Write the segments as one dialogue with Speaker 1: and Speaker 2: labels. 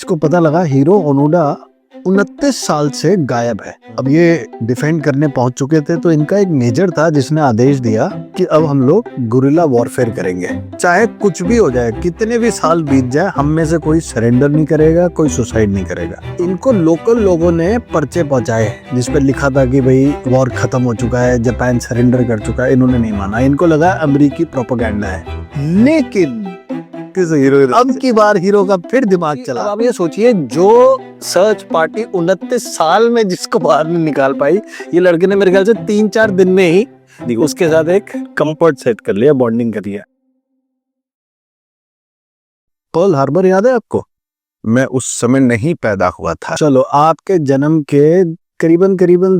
Speaker 1: इसको पता लगा हीरो ओनोडा 29 साल से गायब है। अब ये डिफेंड करने पहुंच चुके थे, तो इनका एक मेजर था जिसने आदेश दिया कि अब हम लोग गुरिल्ला वॉरफेयर करेंगे, चाहे कुछ भी हो जाए, कितने भी साल बीत जाए, हम में से कोई सरेंडर नहीं करेगा, कोई सुसाइड नहीं करेगा। इनको लोकल लोगों ने पर्चे पहुंचाए जिस पे लिखा था कि भाई वॉर खत्म हो चुका है, जापान सरेंडर कर चुका है। इन्होंने नहीं माना, इनको लगा अमेरिकी प्रोपेगेंडा है। लेकिन अब की बार हीरो का फिर दिमाग चला। अब ये सोचिए, जो सर्च पार्टी 29 साल में जिसको बाहर नहीं निकाल पाई, ये लड़के ने मेरे ख्याल से 3-4 दिन में ही उसके साथ एक कंफर्ट सेट कर लिया, बॉन्डिंग कर लिया। पर्ल हार्बर याद है आपको?
Speaker 2: मैं उस समय नहीं पैदा हुआ था।
Speaker 1: चलो, आपके जन्म के करीबन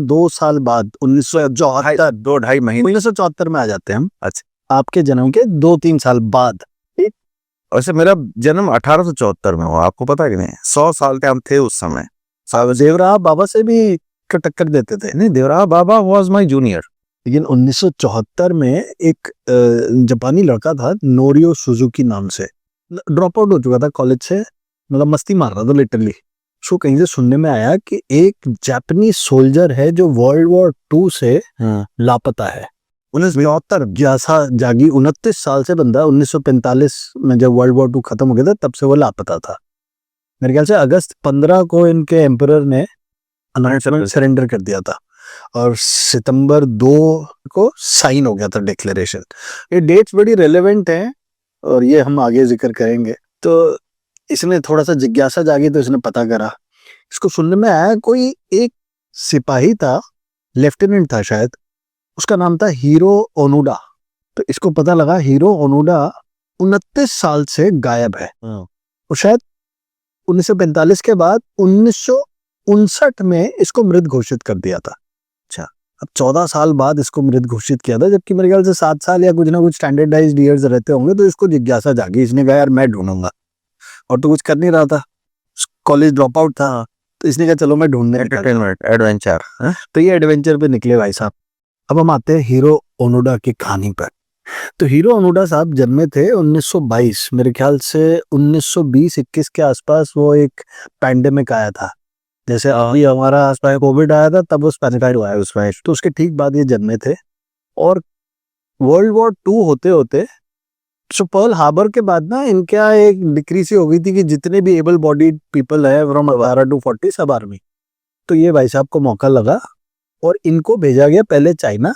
Speaker 1: 2 साल बाद 1974,
Speaker 2: 2-2.5 महीने
Speaker 1: 1974 में आ जाते हैं हम।
Speaker 2: अच्छा,
Speaker 1: आपके जन्म के 2-3 साल बाद।
Speaker 2: वैसे मेरा जन्म 1874 में हुआ, आपको पता है कि नहीं? 100 साल के हम थे उस समय।
Speaker 1: देवराह बाबा से भी टक्कर देते थे।
Speaker 2: नहीं, देवराह बाबा वाज माय जूनियर।
Speaker 1: लेकिन 1974 में एक जापानी लड़का था, नोरियो सुजुकी नाम से, ड्रॉप आउट हो चुका था कॉलेज से, मतलब मस्ती मार रहा था लिटरली। उसको कहीं से सुनने में आया कि एक जापानी सोल्जर है जो वर्ल्ड वॉर 2 से लापता है। 1972 जैसा जागी 29 साल से बंदा 1945 में जब वर्ल्ड वॉर 2 खत्म हो गया था, तब से वो लापता था। मेरे ख्याल से अगस्त 15 को इनके एम्परर ने सरेंडर कर दिया था और सितंबर 2 को साइन हो गया था डिक्लेरेशन। ये डेट्स बड़ी रेलेवेंट हैं और ये हम आगे जिक्र करेंगे। तो इसने थोड़ा सा जिज्ञासा जागी, तो इसने पता करा। इसको सुनने में आया कोई एक सिपाही था, लेफ्टिनेंट था शायद, उसका नाम था हीरो ओनोडा। तो इसको पता लगा हीरो ओनोडा 29 साल से गायब है। और शायद 1945 के बाद 1959 में इसको मृत घोषित कर दिया था। अच्छा, अब 14 साल बाद इसको मृत घोषित किया था, जबकि मेरे ख्याल से 7 साल या कुछ ना कुछ स्टैंडर्डाइज्ड ईयर्स रहते होंगे। तो इसको जिज्ञासा जागी, इसने कहा यार मैं ढूंढूंगा, और तो कुछ कर नहीं रहा था, कॉलेज ड्रॉप आउट था, तो इसने कहा चलो मैं ढूंढने
Speaker 2: एडवेंचर।
Speaker 1: तो ये एडवेंचर पे निकले भाई साहब। अब हम आते हैं हीरो ओनोडा की कहानी पर। तो हीरो ओनोडा साहब जन्मे थे 1922, मेरे ख्याल से 1920-21 के आसपास। वो एक पैंडेमिक आया था, जैसे अभी हमारा कोविड आया था, तब वो स्पेसिफाइड हुआ है उस समय। तो उसके ठीक बाद ये जन्मे थे। और वर्ल्ड वॉर 2 होते होते पर्ल हार्बर के बाद ना इनके यहाँ एक डिक्री सी हो गई थी कि जितने भी एबल बॉडीड पीपल है फ्रॉम 18 to 40 सब आर्मी। तो ये भाई साहब को मौका लगा और इनको भेजा गया पहले चाइना,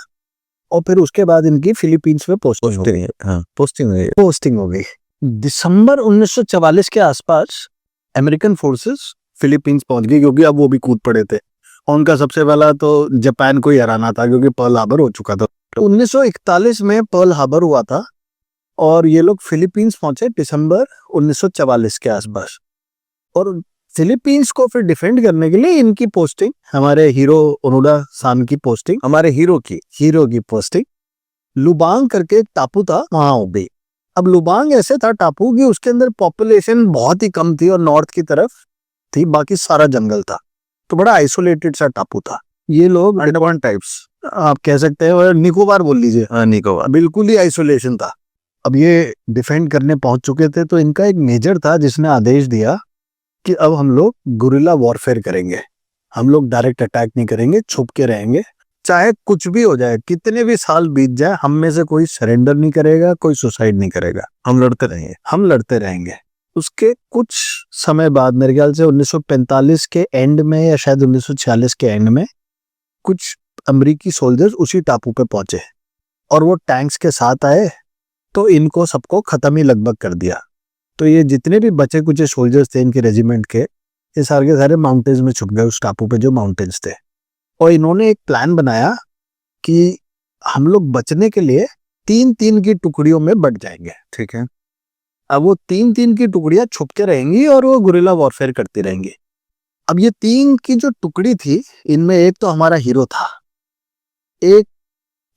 Speaker 1: और फिर उसके बाद इनकी फिलीपींस में पोस्टिंग हो गई। दिसंबर 1944 के आसपास अमेरिकन फोर्सेस फिलीपींस पहुंच गई, क्योंकि अब वो भी कूद पड़े थे। उनका सबसे पहला तो जापान को ही हराना था, क्योंकि पर्ल हार्बर हो चुका था। तो 1941 में पर्ल हार्बर हुआ था और ये लोग फिलीपींस पहुंचे दिसंबर 1944 के आसपास। और फिलीपींस को फिर डिफेंड करने के लिए इनकी पोस्टिंग, हमारे हीरो ओनोडा सान की पोस्टिंग,
Speaker 2: हमारे हीरो की
Speaker 1: पोस्टिंग लुबांग करके एक टापू था, वहां हो गई। अब लुबांग ऐसे था टापू कि उसके अंदर पॉपुलेशन बहुत ही कम थी और नॉर्थ की तरफ थी, बाकी सारा जंगल था। तो बड़ा आइसोलेटेड सा टापू था। ये लोग
Speaker 2: अंडमान टाइप्स
Speaker 1: आप कह सकते हैं, और निकोबार बोल लीजिए।
Speaker 2: हाँ, निकोबार।
Speaker 1: बिल्कुल ही आइसोलेशन था। अब ये डिफेंड करने पहुंच चुके थे, तो इनका एक मेजर था जिसने आदेश दिया कि अब हम लोग गुरिल्ला वॉरफेयर करेंगे, हम लोग डायरेक्ट अटैक नहीं करेंगे, छुप के रहेंगे, चाहे कुछ भी हो जाए, कितने भी साल बीत जाए, हम में से कोई सरेंडर नहीं करेगा, कोई सुसाइड नहीं करेगा, हम लड़ते रहेंगे। उसके कुछ समय बाद, मेरे ख्याल से 1945 के एंड में या शायद 1946 के एंड में, कुछ अमेरिकी सोल्जर्स उसी टापू पे पहुंचे और वो टैंक्स के साथ आए, तो इनको सबको खत्म ही लगभग कर दिया। तो ये जितने भी बचे कुछ सोल्जर्स थे इनके रेजिमेंट के, ये सारे के सारे माउंटेन्स में छुप गए, उस टापू पे जो माउंटेन्स थे। और इन्होंने एक प्लान बनाया कि हम लोग बचने के लिए 3-3 की टुकड़ियों में बट जाएंगे।
Speaker 2: ठीक है।
Speaker 1: अब वो 3-3 की टुकड़ियां छुप के रहेंगी और वो गुरिल्ला वॉरफेयर करती रहेंगी। अब ये 3 की जो टुकड़ी थी, इनमें एक तो हमारा हीरो था, एक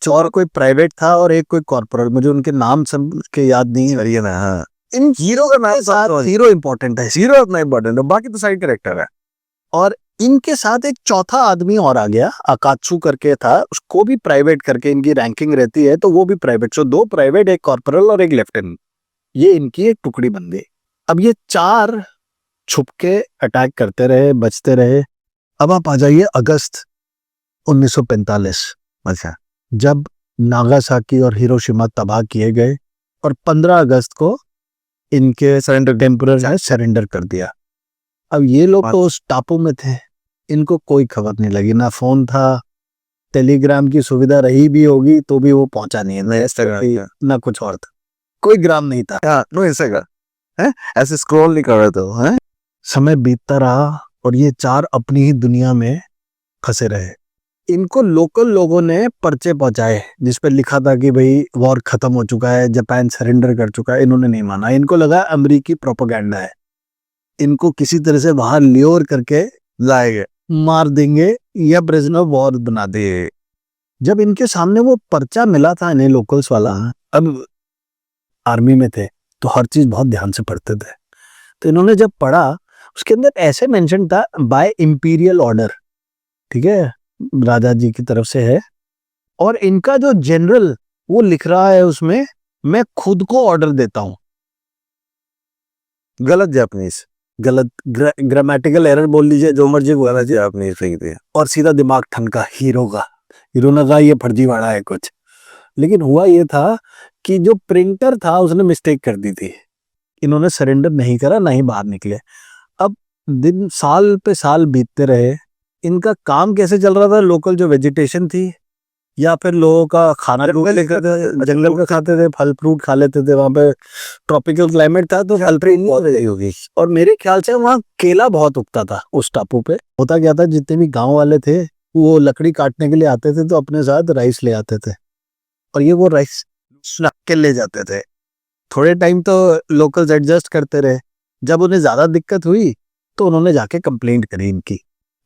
Speaker 1: और कोई प्राइवेट था और एक कोई कॉर्पोरल, मुझे उनके नाम सब के याद नहीं है।
Speaker 2: हाँ,
Speaker 1: इन हीरो का नाम साथ हीरो इंपॉर्टेंट है,
Speaker 2: हीरो इतना इंपॉर्टेंट है, बाकी तो साइड कैरेक्टर है।
Speaker 1: और इनके साथ एक चौथा आदमी और आ गया, अकात्सु करके था, उसको भी प्राइवेट करके इनकी रैंकिंग रहती है, तो वो भी प्राइवेट। सो 2 प्राइवेट, एक कॉर्पोरल और एक लेफ्टिनेंट, ये इनकी एक टुकड़ी बन गई। अब ये 4 छुप के अटैक करते रहे, बचते रहे। अब आप आ जाइए अगस्त 1945,
Speaker 2: अच्छा,
Speaker 1: जब नागासाकी और हिरोशिमा तबाह किए गए और 15 अगस्त को इनके टेम्पररी सरेंडर कर दिया। अब ये लोग तो उस टापू में थे, इनको कोई खबर नहीं लगी, ना फोन था, टेलीग्राम की सुविधा रही भी होगी तो भी वो पहुंचा नहीं,
Speaker 2: नहीं इंस्टाग्राम
Speaker 1: ना कुछ और था, कोई ग्राम नहीं था।
Speaker 2: नो इंस्टाग्राम है, ऐसे स्क्रॉल नहीं कर रहे थे वो, हैं?
Speaker 1: समय बीतता रहा और ये चार अपनी ही दुनिया में फंसे रहे। इनको लोकल लोगों ने पर्चे पहुंचाए जिस पर लिखा था कि भाई वॉर खत्म हो चुका है, जापान सरेंडर कर चुका है। इन्होंने नहीं माना, इनको लगा अमेरिकी प्रोपेगेंडा है, इनको किसी तरह से बाहर ल्योर करके
Speaker 2: लाएंगे,
Speaker 1: मार देंगे या प्रिजनर वॉर बना देंगे। जब इनके सामने वो पर्चा मिला था इन्हें लोकल्स वाला, अब आर्मी में थे तो हर चीज बहुत ध्यान से पढ़ते थे, तो इन्होंने जब पढ़ा उसके अंदर ऐसे मेंशन था बाय इंपीरियल ऑर्डर, ठीक है, राजा जी की तरफ से है। और इनका जो जनरल वो लिख रहा है उसमें, मैं खुद को ऑर्डर देता हूं।
Speaker 2: गलत जापानीज,
Speaker 1: गलत ग्रामेटिकल एरर बोल लीजिए, जो मर्जी बोला
Speaker 2: गलत
Speaker 1: लीजिए,
Speaker 2: जापानीज फेंक दिया।
Speaker 1: और सीधा दिमाग ठनका हीरो का। हीरो ने कहा ये फर्जीवाड़ा है कुछ, लेकिन हुआ ये था कि जो प्रिंटर था उसने मिस्टेक कर दी थी। इन्होंने सरेंडर नहीं करा, ना ही बाहर निकले। अब दिन साल पे साल बीतते रहे, इनका काम कैसे चल रहा था, लोकल जो वेजिटेशन थी या फिर लोगों का खाना लेकर थे, जंगल का खाते थे, फल फ्रूट खा लेते थे, वहां पे ट्रॉपिकल क्लाइमेट था तो फल फ्रूट बहुत
Speaker 2: होगी।
Speaker 1: और मेरे ख्याल से वहाँ केला बहुत उगता था उस टापू पे। होता क्या था, जितने भी गांव वाले थे वो लकड़ी काटने के लिए आते थे तो अपने साथ राइस ले आते थे और ये वो राइस सुलग के ले जाते थे। थोड़े टाइम तो लोकल्स एडजस्ट करते रहे, जब उन्हें ज्यादा दिक्कत हुई तो उन्होंने जाके कंप्लेंट करी इनकी,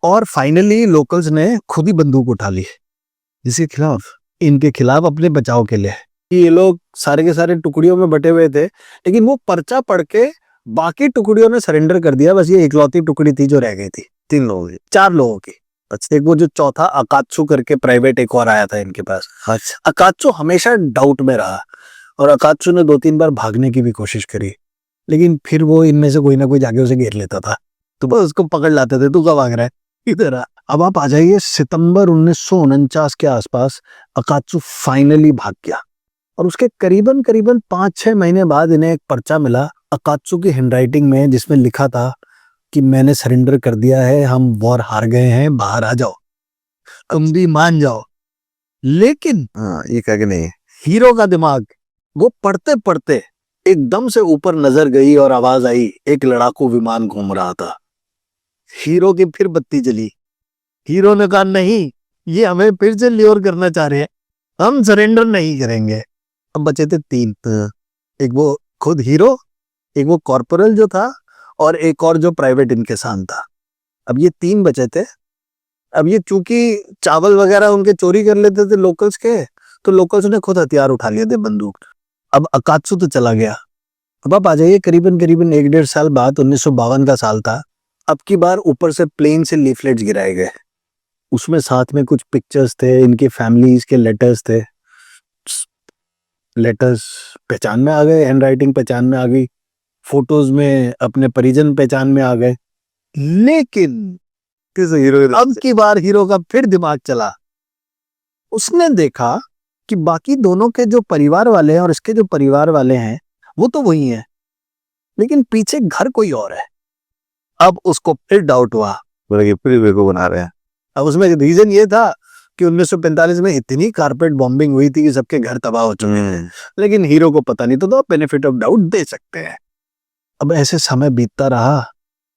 Speaker 1: और फाइनली लोकल्स ने खुद ही बंदूक उठा ली जिसके खिलाफ, इनके खिलाफ, अपने बचाव के लिए। ये लोग सारे के सारे टुकड़ियों में बटे हुए थे, लेकिन वो पर्चा पढ़ के बाकी टुकड़ियों ने सरेंडर कर दिया, बस ये इकलौती टुकड़ी थी जो रह गई थी।
Speaker 2: 3 लोगों की,
Speaker 1: 4 लोगों की। अच्छा, एक वो जो चौथा अकात्सु करके प्राइवेट एक और आया था इनके पास।
Speaker 2: अच्छा,
Speaker 1: अकात्सु हमेशा डाउट में रहा और अकात्सु ने 2-3 बार भागने की भी कोशिश करी, लेकिन फिर वो इनमें से कोई ना कोई जाके उसे घेर लेता था, तो बस उसको पकड़ लाते थे, तू कब भाग रहा है, इधर आ। अब आप आ जाइए सितंबर 1949 के आसपास, अकात्सु फाइनली भाग गया और उसके करीबन करीबन 5-6 महीने बाद इन्हें एक पर्चा मिला अकात्सु की हैंडराइटिंग में, जिसमें लिखा था कि मैंने सरेंडर कर दिया है, हम वॉर हार गए हैं, बाहर आ जाओ, तुम भी मान जाओ। लेकिन
Speaker 2: हाँ ये कह के नहीं,
Speaker 1: हीरो का दिमाग, वो पढ़ते पढ़ते एकदम से ऊपर नजर गई और आवाज आई, एक लड़ाकू विमान घूम रहा था। हीरो की फिर बत्ती जली। हीरो ने कहा नहीं, ये हमें फिर से ल्योर करना चाह रहे हैं, हम सरेंडर नहीं करेंगे। अब बचे थे 3, एक वो खुद हीरो, एक वो कॉर्पोरल जो था, और एक और जो प्राइवेट इनके साथ था। अब ये 3 बचे थे। अब ये चूंकि चावल वगैरह उनके चोरी कर लेते थे लोकल्स के, तो लोकल्स ने खुद हथियार उठा लिए थे, बंदूक। अब अकात्सु तो चला गया। अब आप आ जाइए करीबन करीबन 1-1.5 साल बाद, 1952 का साल था। अब की बार ऊपर से प्लेन से लीफलेट्स गिराए गए, उसमें साथ में कुछ पिक्चर्स थे, इनकी फैमिलीज के लेटर्स थे। लेटर्स पहचान में आ गए, हैंडराइटिंग पहचान में आ गई, फोटोज में अपने परिजन पहचान में आ गए। लेकिन
Speaker 2: किस हीरो
Speaker 1: अब की बार हीरो का फिर दिमाग चला। उसने देखा कि बाकी दोनों के जो परिवार वाले हैं और इसके जो परिवार वाले हैं वो तो वही हैं, लेकिन पीछे घर कोई और है। अब उसको फिर डाउट हुआ,
Speaker 2: बोला कि फिर मेरे को बना रहे हैं।
Speaker 1: अब उसमें रीजन ये था कि 1945 में इतनी कारपेट बॉम्बिंग हुई थी कि सबके घर तबाह हो चुके थे, लेकिन हीरो को पता नहीं, तो बेनिफिट ऑफ डाउट दे सकते हैं। अब ऐसे समय बीतता रहा,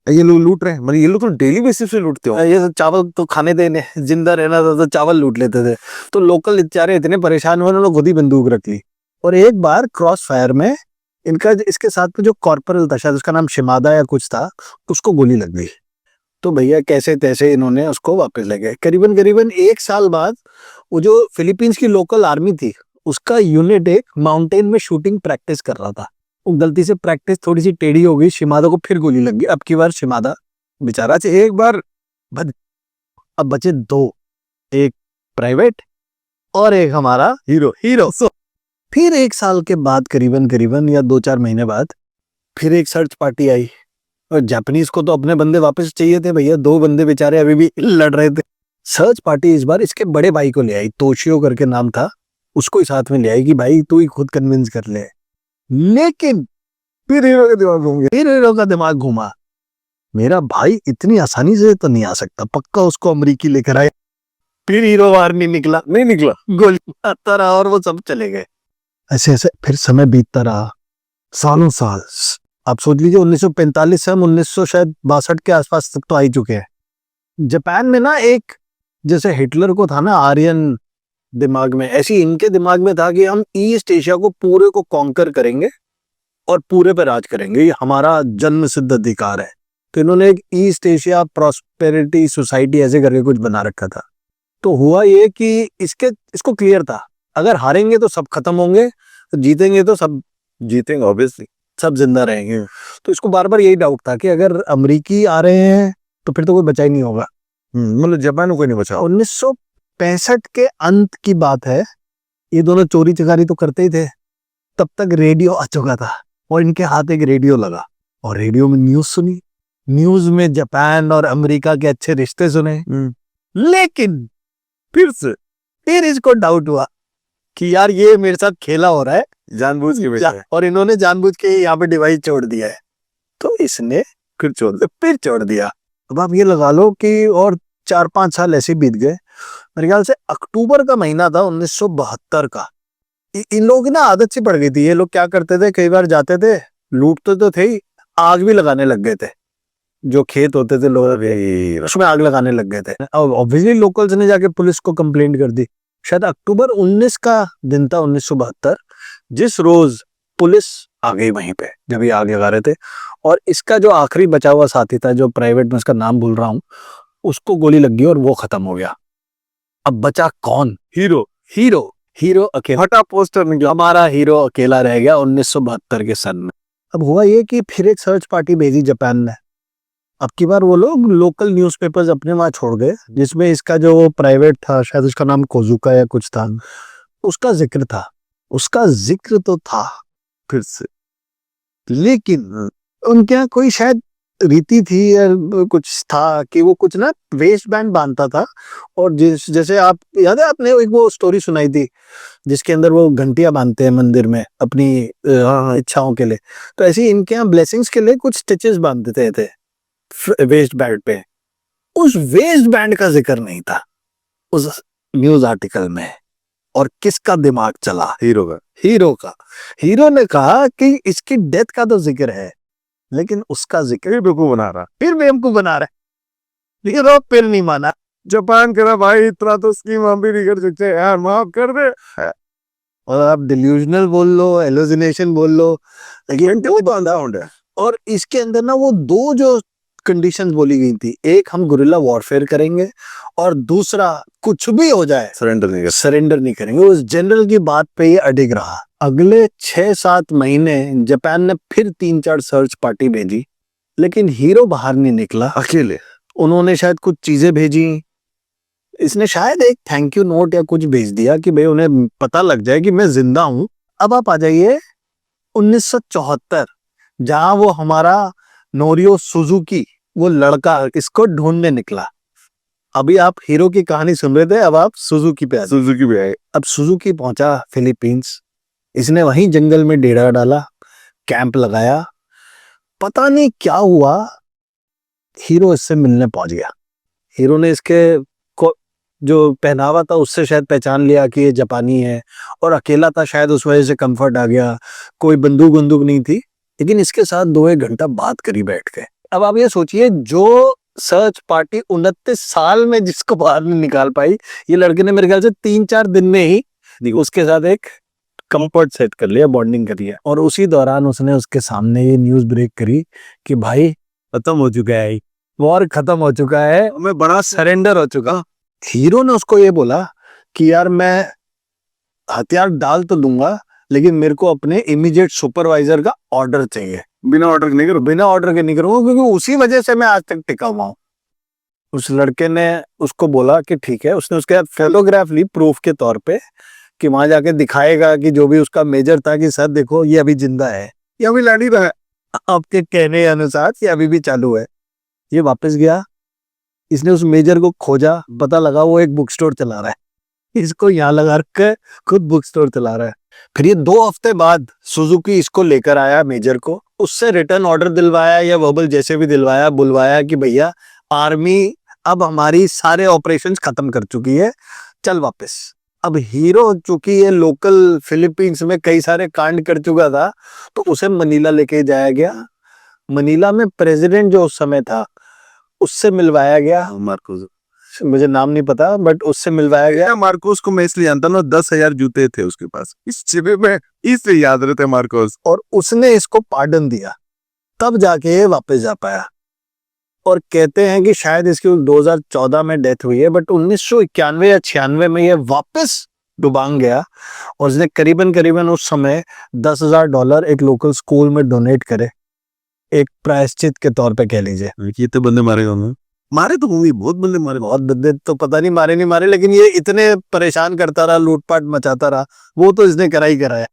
Speaker 2: ये लोग लूट रहे हैं, मतलब ये लोग तो डेली बेसिस पे लूटते हो।
Speaker 1: ये चावल तो खाने देने, जिंदा रहना था तो चावल लूट लेते थे, तो लोकल बेचारे इतने परेशान हुए, उन्होंने खुद ही बंदूक रख ली। और एक बार क्रॉस फायर में इनका, इसके साथ में जो कॉर्पोरल था, शायद उसका नाम शिमादा या कुछ था, उसको गोली लग गई। तो भैया कैसे तैसे इन्होंने उसको वापस ले गए। करीबन करीबन 1 साल बाद वो जो फिलीपींस की लोकल आर्मी थी, उसका यूनिट एक माउंटेन में शूटिंग प्रैक्टिस कर रहा था। वो गलती से प्रैक्टिस थोड़ी सी टेढ़ी हो गई, शिमादा को फिर गोली लग गई। अब की बार शिमादा बेचारा एक बार बच, अब बचे 2, एक प्राइवेट और एक हमारा हीरो। फिर 1 साल के बाद करीबन करीबन या 2-4 महीने बाद फिर एक सर्च पार्टी आई और जापानीज को तो अपने बंदे वापस चाहिए थे भैया, 2 बंदे बेचारे अभी भी लड़ रहे थे। सर्च पार्टी इस बार इसके बड़े भाई को ले आई, तोशियो करके नाम था, उसको ही साथ में ले आई कि भाई तू ही खुद कन्विंस कर ले। लेकिन
Speaker 2: फिर हीरो का दिमाग घूम गया।
Speaker 1: फिर हीरो का दिमाग घूमा, मेरा भाई इतनी आसानी से तो नहीं आ सकता, पक्का उसको अमरीकी लेकर आए। फिर हीरो बाहर नहीं निकला,
Speaker 2: नहीं निकला।
Speaker 1: गोली मारता रहा और वो सब चले गए। ऐसे ऐसे फिर समय बीतता रहा, सालों साल। आप सोच लीजिए 1945 से हम 1962 के आसपास तक तो आ ही चुके हैं। जापान में ना एक, जैसे हिटलर को था ना आर्यन दिमाग में, ऐसी इनके दिमाग में था कि हम ईस्ट एशिया को पूरे को कॉन्कर करेंगे और पूरे पे राज करेंगे, ये हमारा जन्म सिद्ध अधिकार है। तो इन्होंने एक ईस्ट एशिया प्रॉस्पेरिटी सोसाइटी ऐसे करके कुछ बना रखा था। तो हुआ ये कि इसको क्लियर था, अगर हारेंगे तो सब खत्म होंगे, जीतेंगे तो सब
Speaker 2: जीतेंगे ऑब्वियसली,
Speaker 1: सब जिंदा रहेंगे। तो इसको बार बार यही डाउट था कि अगर अमेरिकी आ रहे हैं तो फिर तो कोई बचा ही नहीं होगा।
Speaker 2: मतलब जापान को कोई नहीं बचा।
Speaker 1: 1965 के अंत की बात है, ये दोनों चोरी चकारी तो करते ही थे, तब तक रेडियो आ चुका था और इनके हाथ एक रेडियो लगा और रेडियो में न्यूज सुनी। न्यूज में जापान और अमेरिका के अच्छे रिश्ते सुने। लेकिन फिर इसको डाउट हुआ कि यार ये मेरे साथ खेला हो रहा है
Speaker 2: जानबूझ के बेचा है।
Speaker 1: और इन्होंने जानबूझ के यहाँ पे डिवाइस छोड़ दिया है। तो इसने फिर छोड़ दिया। अब आप ये लगा लो कि और 4-5 साल ऐसे बीत गए। मेरे ख्याल से अक्टूबर का महीना था 1972 का। इन लोगों की ना आदत सी पड़ गई थी, ये लोग क्या करते थे, कई बार जाते थे, लूटते तो थे ही, आग भी लगाने लग गए थे। जो खेत होते थे लोगों के, उसमें आग लगाने लग गए थे। ऑब्वियसली लोकल्स ने जाके पुलिस को कंप्लेंट कर दी। शायद अक्टूबर 19 का दिन था 1972, जिस रोज पुलिस आ गई वहीं पे जब ये आग लगा रहे थे। और इसका जो आखिरी बचा हुआ साथी था, जो प्राइवेट में उसका नाम भूल रहा हूँ, उसको गोली लग गई और वो खत्म हो गया। अब बचा कौन? हीरो अकेला।
Speaker 2: हटा पोस्टर निकला,
Speaker 1: हमारा हीरो अकेला रह गया 1972 के सन में। अब हुआ ये कि फिर एक सर्च पार्टी भेजी जापान ने। अब की बार वो लोग लोकल न्यूज़पेपर्स अपने वहां छोड़ गए, जिसमें इसका जो प्राइवेट था, शायद उसका नाम कोजुका या कुछ था, उसका जिक्र तो था फिर से। लेकिन उनके यहाँ कोई शायद रीति थी या कुछ था कि वो कुछ ना वेस्ट बैंड बांधता था। और जैसे आप याद है, आपने एक वो स्टोरी सुनाई थी जिसके अंदर वो घंटियां बांधते हैं मंदिर में अपनी इच्छाओं के लिए, तो ऐसे ही इनके यहाँ ब्लेसिंग्स के लिए कुछ स्टिचेस बांध देते थे वेस्ट बैंड पे। उस वेस्ट बैंड का जिक्र नहीं था उस न्यूज आर्टिकल में। और किसका दिमाग चला?
Speaker 2: हीरो का।
Speaker 1: हीरो ने कहा कि इसकी डेथ का तो जिक्र है, लेकिन उसका जिक्र
Speaker 2: फिर बेवकूफ बना रहा।
Speaker 1: फिर बेवकूफ बना रहा है। हीरो फिर नहीं माना।
Speaker 2: जापान कह रहा भाई इतना तो स्कीम हम भी नहीं कर सकते यार, माफ कर दे।
Speaker 1: और आप डिल्यूजनल बोल लो, एलुसिनेशन बोल लो, लेकिन और इसके अंदर ना वो 2 जो कंडीशंस बोली गई थी, एक हम गुरिल्ला वॉरफेयर करेंगे और दूसरा कुछ भी हो जाए सरेंडर नहीं करेंगे। उस जनरल की बात पे ये अडिग रहा। अगले 6-7 महीने जापान ने फिर 3-4 सर्च पार्टी भेजी, लेकिन हीरो बाहर नहीं निकला
Speaker 2: अकेले।
Speaker 1: उन्होंने शायद कुछ चीजें भेजी, इसने शायद एक थैंक यू नोट या कुछ भेज दिया कि भाई उन्हें पता लग जाए कि मैं जिंदा हूं। अब आप आ जाइए 1974, जहां वो हमारा नोरियो सुजुकी, वो लड़का इसको ढूंढने निकला। अभी आप हीरो की कहानी सुन रहे थे, अब आप सुजुकी पे
Speaker 2: आए।
Speaker 1: अब सुजुकी पहुंचा फिलीपींस। इसने वहीं जंगल में डेरा डाला, कैंप लगाया। पता नहीं क्या हुआ, हीरो इससे मिलने पहुंच गया। हीरो ने इसके जो पहनावा था उससे शायद पहचान लिया कि ये जापानी है, और अकेला था शायद उस वजह से कंफर्ट आ गया। कोई बंदूक नहीं थी, लेकिन इसके साथ 2-1 घंटा बात करी बैठ के। अब आप ये सोचिए, जो सर्च पार्टी 29 साल में जिसको बाहर नहीं निकाल पाई, ये लड़के ने मेरे ख्याल से 3-4 दिन में ही उसके साथ एक कंफर्ट सेट कर लिया, बॉन्डिंग करी है। और उसी दौरान उसने उसके सामने ये न्यूज ब्रेक करी कि भाई खत्म हो चुका है, वॉर खत्म हो चुका है, मैं बड़ा सरेंडर हो चुका। हीरो ने उसको ये बोला कि यार मैं हथियार डाल तो दूंगा, लेकिन मेरे को अपने इमीडिएट सुपरवाइजर का ऑर्डर चाहिए। बिना ऑर्डर के नहीं करूंगा, क्योंकि उसी वजह से मैं आज तक टिका हुआ हूं। उस लड़के ने उसको बोला कि ठीक है। उसने उसके फोटोग्राफ ली प्रूफ के तौर पे, कि वहां जाके दिखाएगा कि जो भी उसका मेजर था कि सर देखो ये अभी जिंदा है, ये अभी लड़ ही रहा है। आपके कहने अनुसार ये अभी भी चालू है। ये वापस गया, इसने उस मेजर को खोजा, पता लगा वो एक बुक स्टोर चला रहा है, इसको यहाँ लगा रख के खुद बुक स्टोर चला रहा है। फिर ये 2 हफ्ते बाद सुजुकी इसको लेकर आया मेजर को, उससे रिटर्न ऑर्डर दिलवाया या वर्बल जैसे भी दिलवाया, बुलवाया कि भैया आर्मी अब हमारी सारे ऑपरेशंस खत्म कर चुकी है, चल वापस। अब हीरो चूंकि ये लोकल फिलीपींस में कई सारे कांड कर चुका था, तो उसे मनीला लेके जाया गया। मनीला में प्रेसिडेंट जो उस समय था उससे मिलवाया गया,
Speaker 2: मार्कोस,
Speaker 1: मुझे नाम नहीं पता बट उससे मिलवाया गया।
Speaker 2: मार्कोस को मैं इसलिए जानता ना, 10,000 जूते थे उसके पास इस शिविर में, इसलिए याद रहते मार्कोस।
Speaker 1: और उसने इसको पार्डन दिया, तब जाके ये वापस जा पाया। और कहते हैं कि शायद इसकी 2014 में डेथ हुई है, बट 1991 या 96 में ये वापस डुबांग गया और उसने करीबन करीबन उस समय $10,000 एक लोकल स्कूल में डोनेट करे, एक प्रायश्चित के तौर पे कह लीजिए।
Speaker 2: ये तो बंदे मारे होंगे, मारे तो होंगे, बहुत बंदे मारे।
Speaker 1: बहुत बंदे तो पता नहीं मारे नहीं मारे, लेकिन ये इतने परेशान करता रहा, लूटपाट मचाता रहा, वो तो इसने करा ही करा है।